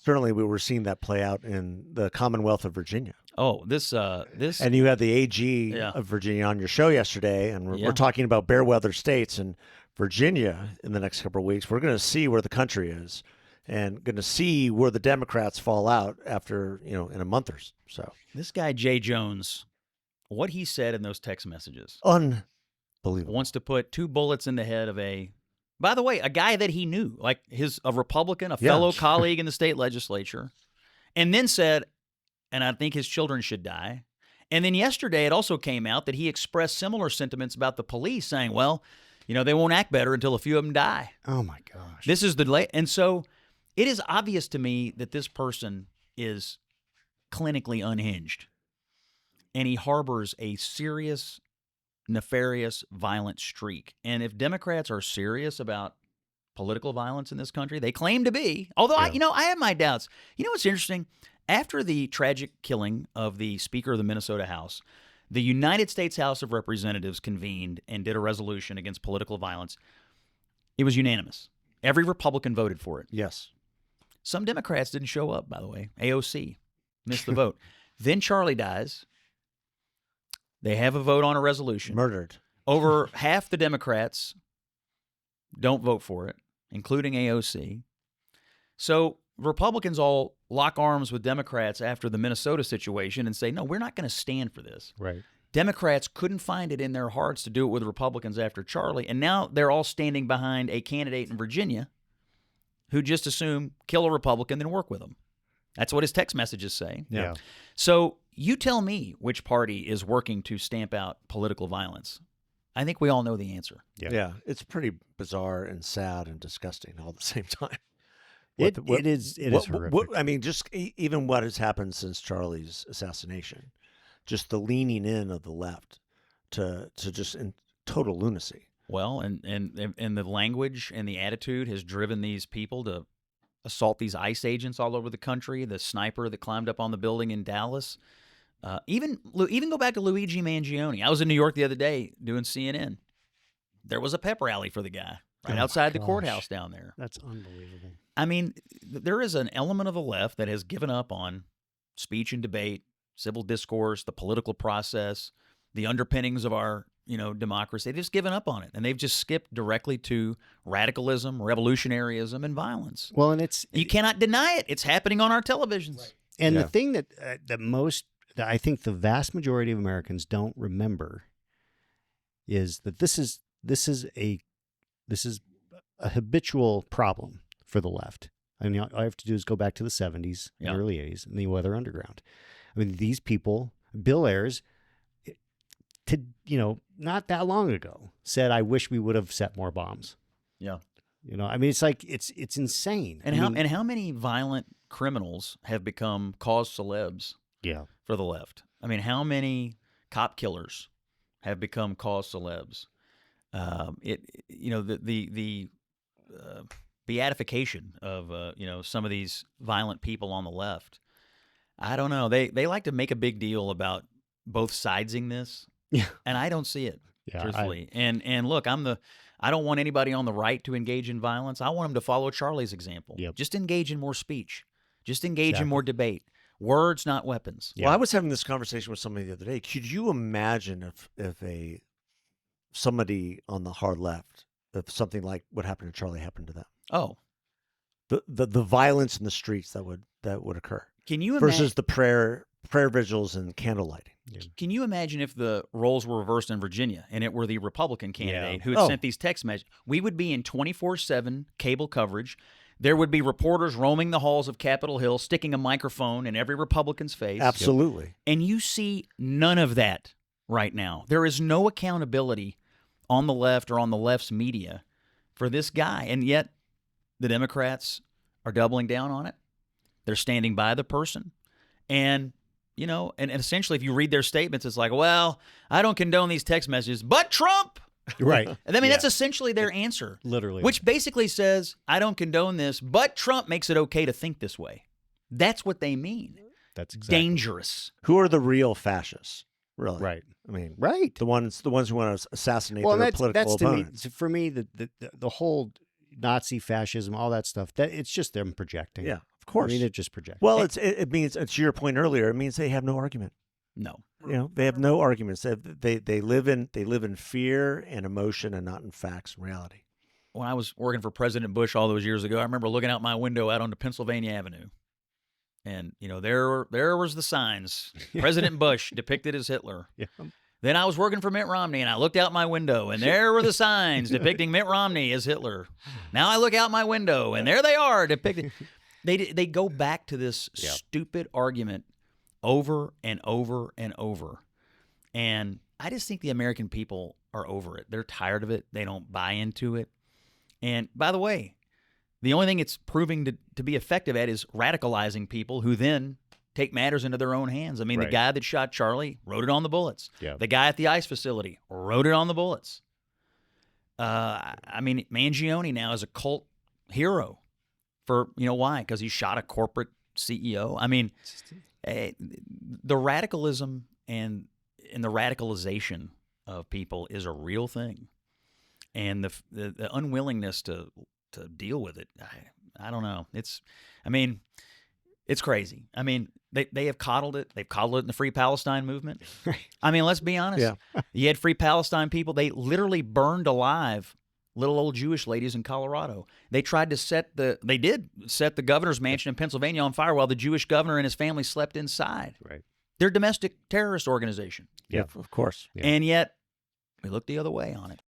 Certainly, we were seeing that play out in the Commonwealth of Virginia. Oh, this. And you had the AG of Virginia on your show yesterday, and we're talking about bellwether states and Virginia in the next couple of weeks. We're going to see where the country is, and going to see where the Democrats fall out after, in a month or so. This guy Jay Jones, what he said in those text messages, unbelievable. Wants to put 2 bullets in the head of by the way, a guy that he knew, like a Republican, a fellow colleague in the state legislature, and then said, and I think his children should die. And then yesterday, it also came out that he expressed similar sentiments about the police, saying, well, they won't act better until a few of them die. Oh, my gosh. This is and so it is obvious to me that this person is clinically unhinged, and he harbors a serious, nefarious, violent streak. And if Democrats are serious about political violence in this country, they claim to be, although I have my doubts. You know what's interesting? After the tragic killing of the Speaker of the Minnesota House, the United States House of Representatives convened and did a resolution against political violence. It was unanimous. Every Republican voted for it. Yes. Some Democrats didn't show up, by the way. AOC missed the vote. Then Charlie dies. They have a vote on a resolution. Murdered. Over half the Democrats don't vote for it, including AOC. So Republicans all lock arms with Democrats after the Minnesota situation and say, no, we're not going to stand for this. Right. Democrats couldn't find it in their hearts to do it with Republicans after Charlie, and now they're all standing behind a candidate in Virginia who just assume kill a Republican, then work with them. That's what his text messages say. Yeah. So you tell me which party is working to stamp out political violence. I think we all know the answer. Yeah. It's pretty bizarre and sad and disgusting all at the same time. It is horrific. I mean, just even what has happened since Charlie's assassination, just the leaning in of the left to just in total lunacy. Well, and the language and the attitude has driven these people to assault these ICE agents all over the country. The sniper that climbed up on the building in Dallas. Even go back to Luigi Mangione. I was in New York the other day doing CNN. There was a pep rally for the guy right outside the courthouse down there. That's unbelievable. I mean, there is an element of the left that has given up on speech and debate, civil discourse, the political process, the underpinnings of our democracy. They've just given up on it, and they've just skipped directly to radicalism, revolutionaryism, and violence. Well, and you cannot deny it. It's happening on our televisions. Right. And the thing that I think the vast majority of Americans don't remember is that this is a habitual problem for the left. I mean, all I have to do is go back to the 70s and early 80s and the Weather Underground. I mean, these people, Bill Ayers, not that long ago, said, "I wish we would have set more bombs." Yeah. I mean, it's like it's insane. And how many violent criminals have become cause-célèbres? Yeah. For the left. I mean, how many cop killers have become cause-célèbres? The beatification of some of these violent people on the left. I don't know. They like to make a big deal about both sidesing this. Yeah. And I don't see it, truthfully. And look, I don't want anybody on the right to engage in violence. I want them to follow Charlie's example. Yep. Just engage in more speech. Just engage in more debate. Words, not weapons. Yeah. Well, I was having this conversation with somebody the other day. Could you imagine if somebody on the hard left, if something like what happened to Charlie happened to them? Oh, the violence in the streets that would occur. Can you imagine versus the prayer vigils and candle lighting? Yeah. Can you imagine if the roles were reversed in Virginia and it were the Republican candidate who had sent these text messages? We would be in 24/7 cable coverage. There would be reporters roaming the halls of Capitol Hill, sticking a microphone in every Republican's face. Absolutely. And you see none of that right now. There is no accountability on the left or on the left's media for this guy. And yet the Democrats are doubling down on it. They're standing by the person. And, and essentially if you read their statements, it's like, well, I don't condone these text messages, but Trump. Right. I mean, that's essentially their answer. Literally. Which basically says, I don't condone this, but Trump makes it okay to think this way. That's what they mean. That's exactly. Dangerous. Who are the real fascists? Really? Right. I mean, right. The ones who want to assassinate their political opponents. To me, for me, the whole Nazi fascism, all that stuff, that it's just them projecting. Yeah, Of course. I mean, it just projects. Well, it means, to your point earlier, it means they have no argument. No. They have no arguments. They live in fear and emotion and not in facts and reality. When I was working for President Bush all those years ago, I remember looking out my window out onto Pennsylvania Avenue. And, there was the signs. President Bush depicted as Hitler. Yeah. Then I was working for Mitt Romney, and I looked out my window, and there were the signs depicting Mitt Romney as Hitler. Now I look out my window, and there they are depicted. They go back to this stupid argument over and over and over. And I just think the American people are over it. They're tired of it. They don't buy into it. And by the way, the only thing it's proving to be effective at is radicalizing people who then take matters into their own hands. I mean, the guy that shot Charlie wrote it on the bullets. Yeah. The guy at the ICE facility wrote it on the bullets. I mean, Mangione now is a cult hero for, why? Because he shot a corporate CEO. I mean, the radicalism and the radicalization of people is a real thing. And the unwillingness to deal with it, I don't know. It's crazy. I mean, they have coddled it. They've coddled it in the Free Palestine movement. I mean, let's be honest. Yeah. You had Free Palestine people. They literally burned alive little old Jewish ladies in Colorado. They tried to set the governor's mansion in Pennsylvania on fire while the Jewish governor and his family slept inside. Right. They're a domestic terrorist organization. Yeah, of course. Yeah. And yet, we look the other way on it.